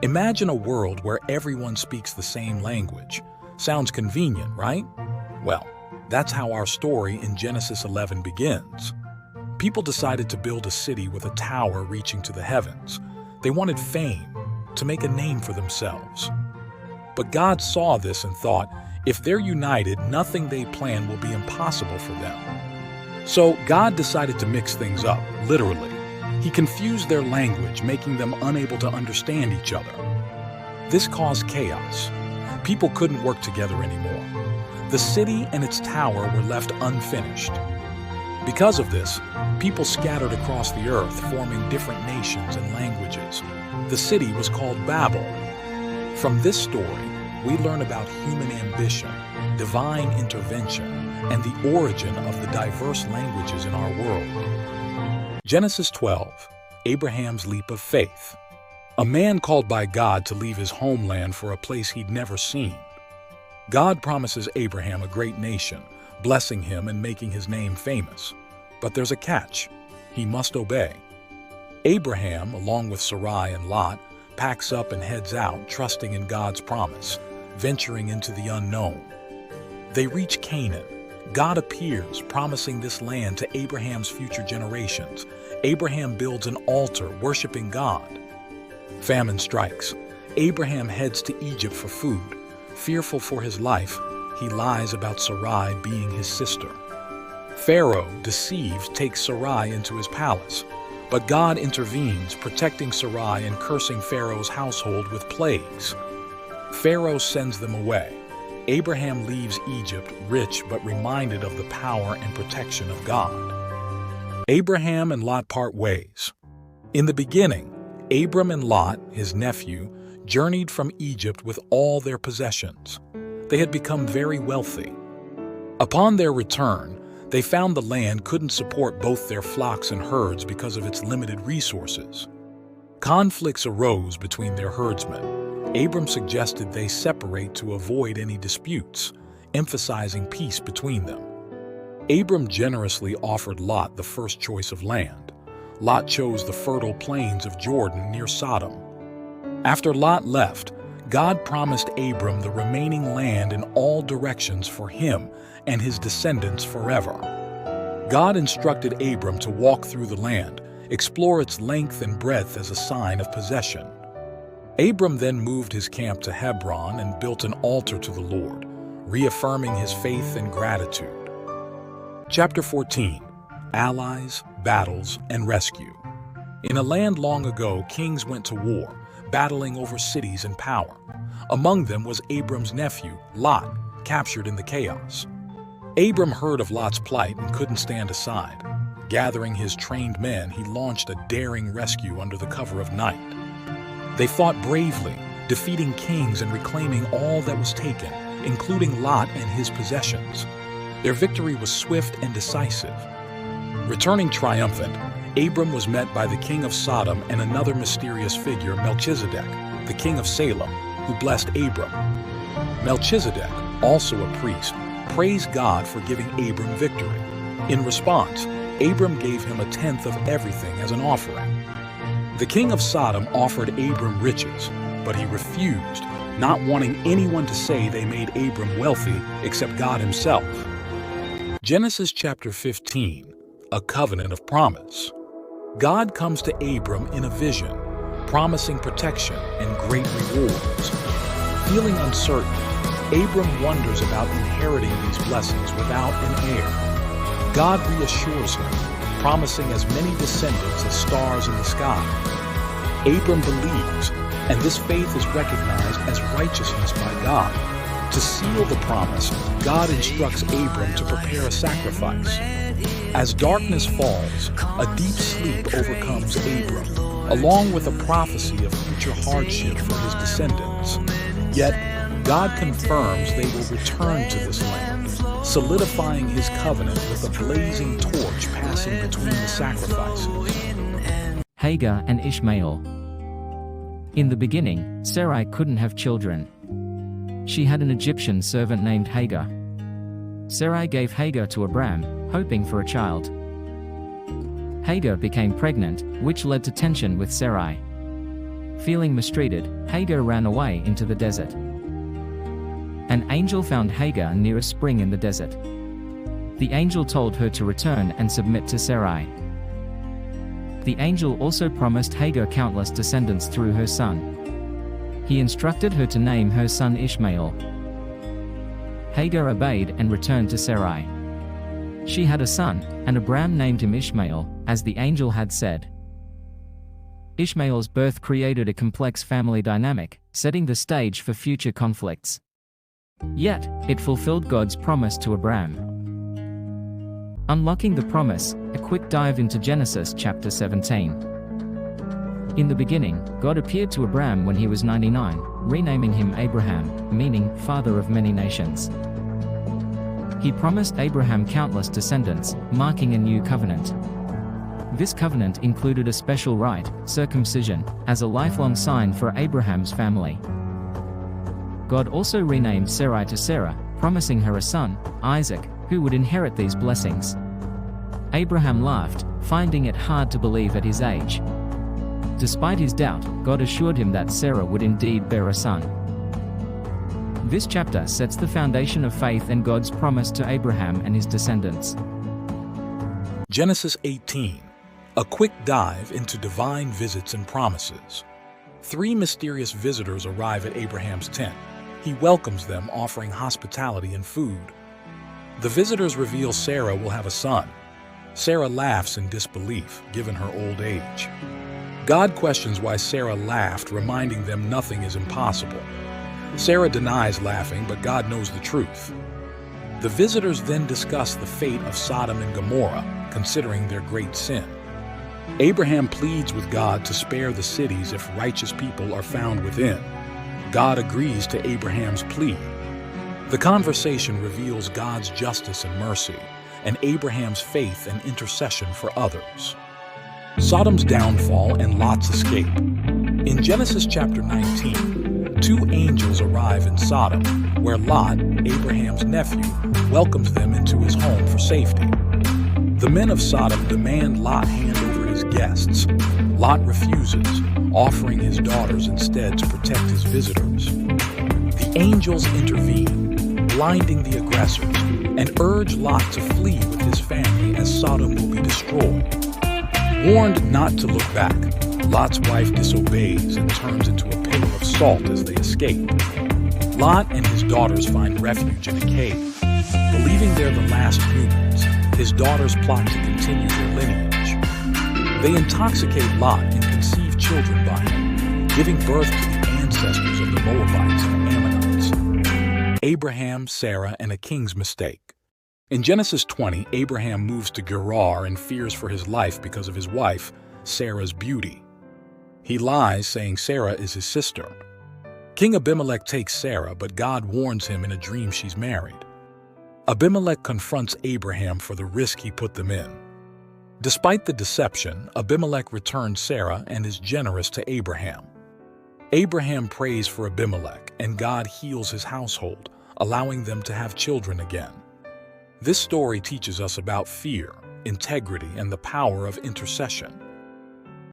Imagine a world where everyone speaks the same language. Sounds convenient, right? Well, that's how our story in Genesis 11 begins. People decided to build a city with a tower reaching to the heavens. They wanted fame, to make a name for themselves. But God saw this and thought, if they're united, nothing they plan will be impossible for them. So God decided to mix things up, literally. He confused their language, making them unable to understand each other. This caused chaos. People couldn't work together anymore. The city and its tower were left unfinished. Because of this, people scattered across the earth, forming different nations and languages. The city was called Babel. From this story, we learn about human ambition, divine intervention, and the origin of the diverse languages in our world. Genesis 12, Abraham's leap of faith. A man called by God to leave his homeland for a place he'd never seen. God promises Abraham a great nation, blessing him and making his name famous. But there's a catch. He must obey. Abraham, along with Sarai and Lot, packs up and heads out, trusting in God's promise, venturing into the unknown. They reach Canaan. God appears, promising this land to Abraham's future generations. Abraham builds an altar, worshiping God. Famine strikes. Abraham heads to Egypt for food. Fearful for his life, he lies about Sarai being his sister. Pharaoh, deceived, takes Sarai into his palace. But God intervenes, protecting Sarai and cursing Pharaoh's household with plagues. Pharaoh sends them away. Abraham leaves Egypt, rich but reminded of the power and protection of God. Abraham and Lot part ways. In the beginning, Abram and Lot, his nephew, journeyed from Egypt with all their possessions. They had become very wealthy. Upon their return, they found the land couldn't support both their flocks and herds because of its limited resources. Conflicts arose between their herdsmen. Abram suggested they separate to avoid any disputes, emphasizing peace between them. Abram generously offered Lot the first choice of land. Lot chose the fertile plains of Jordan near Sodom. After Lot left, God promised Abram the remaining land in all directions for him and his descendants forever. God instructed Abram to walk through the land, explore its length and breadth as a sign of possession. Abram then moved his camp to Hebron and built an altar to the Lord, reaffirming his faith and gratitude. Chapter 14. Allies, Battles, and Rescue. In a land long ago, kings went to war, battling over cities and power. Among them was Abram's nephew, Lot, captured in the chaos. Abram heard of Lot's plight and couldn't stand aside. Gathering his trained men, he launched a daring rescue under the cover of night. They fought bravely, defeating kings and reclaiming all that was taken, including Lot and his possessions. Their victory was swift and decisive. Returning triumphant, Abram was met by the king of Sodom and another mysterious figure, Melchizedek, the king of Salem, who blessed Abram. Melchizedek, also a priest, praised God for giving Abram victory. In response, Abram gave him a tenth of everything as an offering. The king of Sodom offered Abram riches, but he refused, not wanting anyone to say they made Abram wealthy except God himself. Genesis chapter 15. A covenant of promise. God comes to Abram in a vision, promising protection and great rewards. Feeling uncertain, Abram wonders about inheriting these blessings without an heir. God reassures him, promising as many descendants as stars in the sky. Abram believes, and this faith is recognized as righteousness by God. To seal the promise, God instructs Abram to prepare a sacrifice. As darkness falls, a deep sleep overcomes Abram, along with a prophecy of future hardship for his descendants. Yet, God confirms they will return to this land, solidifying his covenant with a blazing torch passing between the sacrifices. Hagar and Ishmael. In the beginning, Sarai couldn't have children. She had an Egyptian servant named Hagar. Sarai gave Hagar to Abram, hoping for a child. Hagar became pregnant, which led to tension with Sarai. Feeling mistreated, Hagar ran away into the desert. An angel found Hagar near a spring in the desert. The angel told her to return and submit to Sarai. The angel also promised Hagar countless descendants through her son. He instructed her to name her son Ishmael. Hagar obeyed and returned to Sarai. She had a son, and Abraham named him Ishmael, as the angel had said. Ishmael's birth created a complex family dynamic, setting the stage for future conflicts. Yet, it fulfilled God's promise to Abraham. Unlocking the promise, a quick dive into Genesis chapter 17. In the beginning, God appeared to Abraham when he was 99, renaming him Abraham, meaning father of many nations. He promised Abraham countless descendants, marking a new covenant. This covenant included a special rite, circumcision, as a lifelong sign for Abraham's family. God also renamed Sarai to Sarah, promising her a son, Isaac, who would inherit these blessings. Abraham laughed, finding it hard to believe at his age. Despite his doubt, God assured him that Sarah would indeed bear a son. This chapter sets the foundation of faith and God's promise to Abraham and his descendants. Genesis 18, a quick dive into divine visits and promises. 3 mysterious visitors arrive at Abraham's tent. He welcomes them, offering hospitality and food. The visitors reveal Sarah will have a son. Sarah laughs in disbelief, given her old age. God questions why Sarah laughed, reminding them nothing is impossible. Sarah denies laughing, but God knows the truth. The visitors then discuss the fate of Sodom and Gomorrah, considering their great sin. Abraham pleads with God to spare the cities if righteous people are found within. God agrees to Abraham's plea. The conversation reveals God's justice and mercy, and Abraham's faith and intercession for others. Sodom's downfall and Lot's escape. In Genesis chapter 19, 2 angels arrive in Sodom, where Lot, Abraham's nephew, welcomes them into his home for safety. The men of Sodom demand Lot hand over his guests. Lot refuses, offering his daughters instead to protect his visitors. The angels intervene, blinding the aggressors, and urge Lot to flee with his family as Sodom will be destroyed. Warned not to look back, Lot's wife disobeys and turns into a pillar of salt as they escape. Lot and his daughters find refuge in a cave. Believing they're the last humans, his daughters plot to continue their lineage. They intoxicate Lot and conceive children by him, giving birth to the ancestors of the Moabites and Ammonites. Abraham, Sarah, and a king's mistake. In Genesis 20, Abraham moves to Gerar and fears for his life because of his wife, Sarah's beauty. He lies, saying Sarah is his sister. King Abimelech takes Sarah, but God warns him in a dream she's married. Abimelech confronts Abraham for the risk he put them in. Despite the deception, Abimelech returns Sarah and is generous to Abraham. Abraham prays for Abimelech, and God heals his household, allowing them to have children again. This story teaches us about fear, integrity, and the power of intercession.